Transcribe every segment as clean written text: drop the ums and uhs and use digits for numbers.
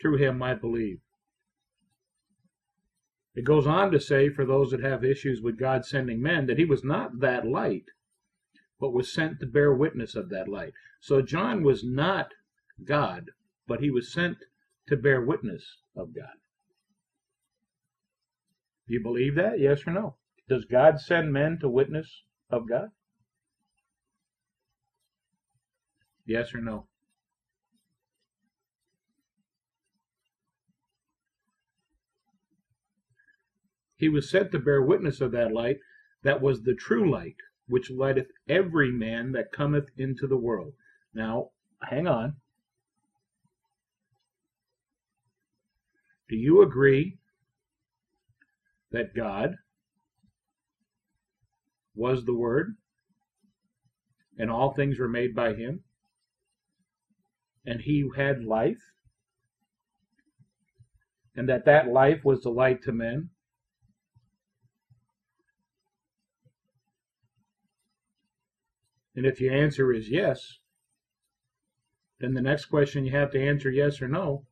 through him might believe. It goes on to say, for those that have issues with God sending men, that he was not that light, but was sent to bear witness of that light. So John was not God, but he was sent to bear witness of God. Do you believe that? Yes or no? Does God send men to witness of God? Yes or no? He was sent to bear witness of that light that was the true light, which lighteth every man that cometh into the world. Now, hang on. Do you agree that God was the Word, and all things were made by him, and he had life, and that life was the light to men? And if your answer is yes, then the next question you have to answer yes or no.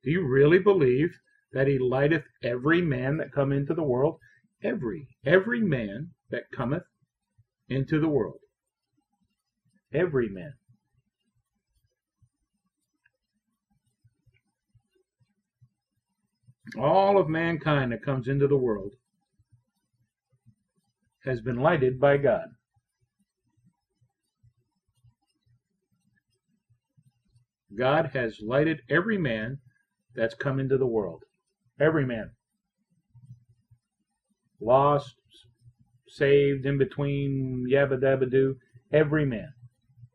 Do you really believe that he lighteth every man that come into the world? Every man that cometh into the world. Every man. All of mankind that comes into the world has been lighted by God. God has lighted every man that's come into the world. Every man. Lost, saved, in between, yabba dabba doo. Every man.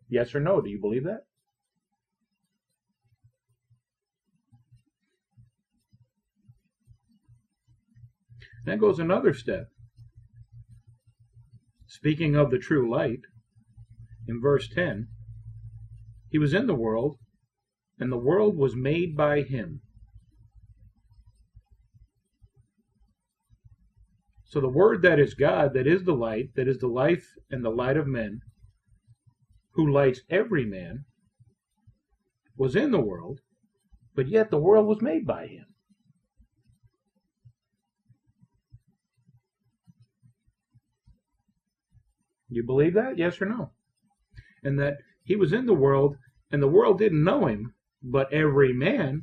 Yes or no? Do you believe that? Then goes another step. Speaking of the true light, in verse 10, he was in the world, and the world was made by him. So the Word that is God, that is the light, that is the life and the light of men, who lights every man, was in the world, but yet the world was made by him. You believe that? Yes or no? And that he was in the world, and the world didn't know him, but every man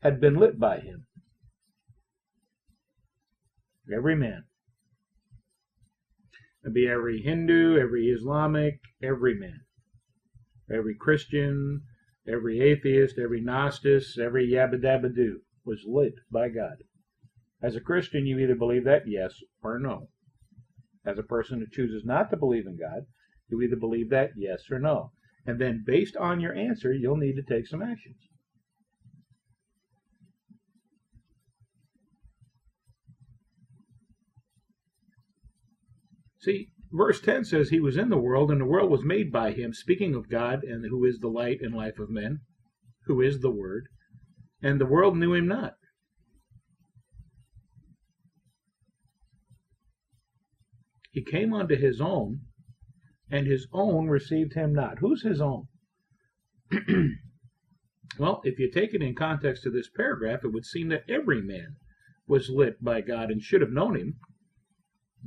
had been lit by him. Every man. It'd be every Hindu, every Islamic, every man. Every Christian, every atheist, every Gnostic, every yabba dabba doo was lit by God. As a Christian, you either believe that, yes or no. As a person who chooses not to believe in God, you either believe that, yes or no. And then based on your answer, you'll need to take some actions. See, verse 10 says he was in the world, and the world was made by him, speaking of God, and who is the light and life of men, who is the Word, and the world knew him not. He came unto his own, and his own received him not. Who's his own? Well, if you take it in context to this paragraph, it would seem that every man was lit by God and should have known him.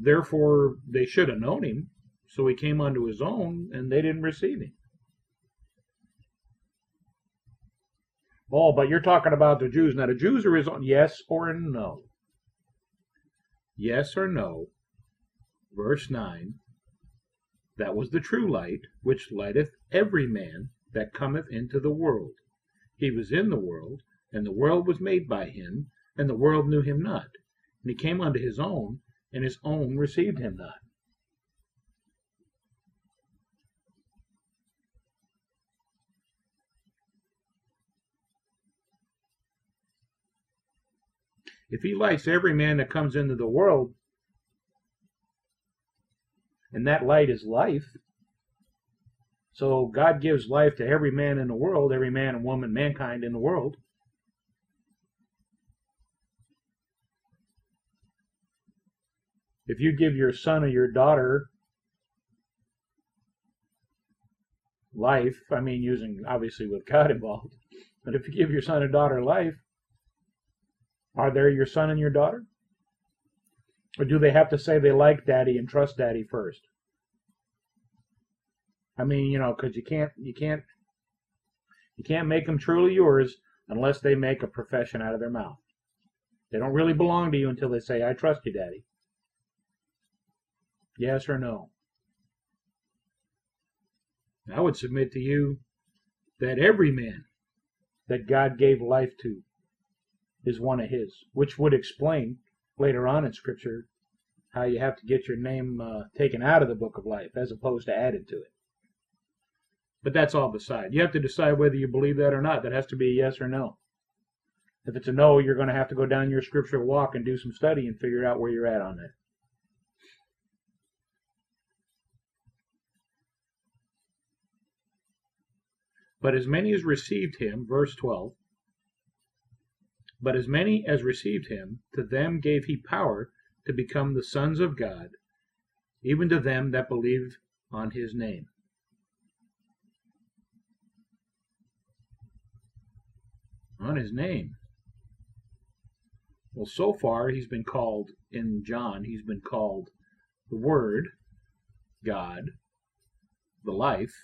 Therefore, they should have known him. So he came unto his own, and they didn't receive him. Oh, but you're talking about the Jews. Now, the Jews are his own. Yes or no? Yes or no? Verse 9. That was the true light, which lighteth every man that cometh into the world. He was in the world, and the world was made by him, and the world knew him not. And he came unto his own, and his own received him not. If he lights every man that comes into the world, and that light is life, so God gives life to every man in the world, every man and woman, mankind in the world. If you give your son or your daughter life, I mean using obviously with God involved, but if you give your son or daughter life, Are they your son and your daughter? Or do they have to say they like daddy and trust daddy first? I mean, because you can't make them truly yours unless they make a profession out of their mouth. They don't really belong to you until they say, I trust you, daddy. Yes or no? I would submit to you that every man that God gave life to is one of his, which would explain later on in Scripture how you have to get your name taken out of the book of life as opposed to added to it. But that's all beside. You have to decide whether you believe that or not. That has to be a yes or no. If it's a no, you're going to have to go down your scriptural walk and do some study and figure out where you're at on that. But as many as received him, verse 12, but as many as received him, to them gave he power to become the sons of God, even to them that believe on his name. On his name. Well, so far he's been called, in John, he's been called the Word, God, the life,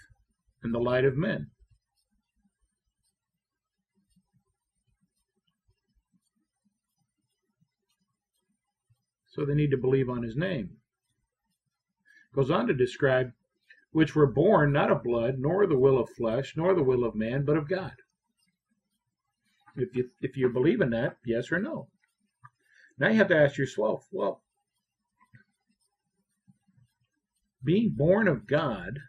and the light of men. So they need to believe on his name. Goes on to describe, which were born not of blood, nor the will of flesh, nor the will of man, but of God. If you believe in that, yes or no. Now you have to ask yourself, well, being born of God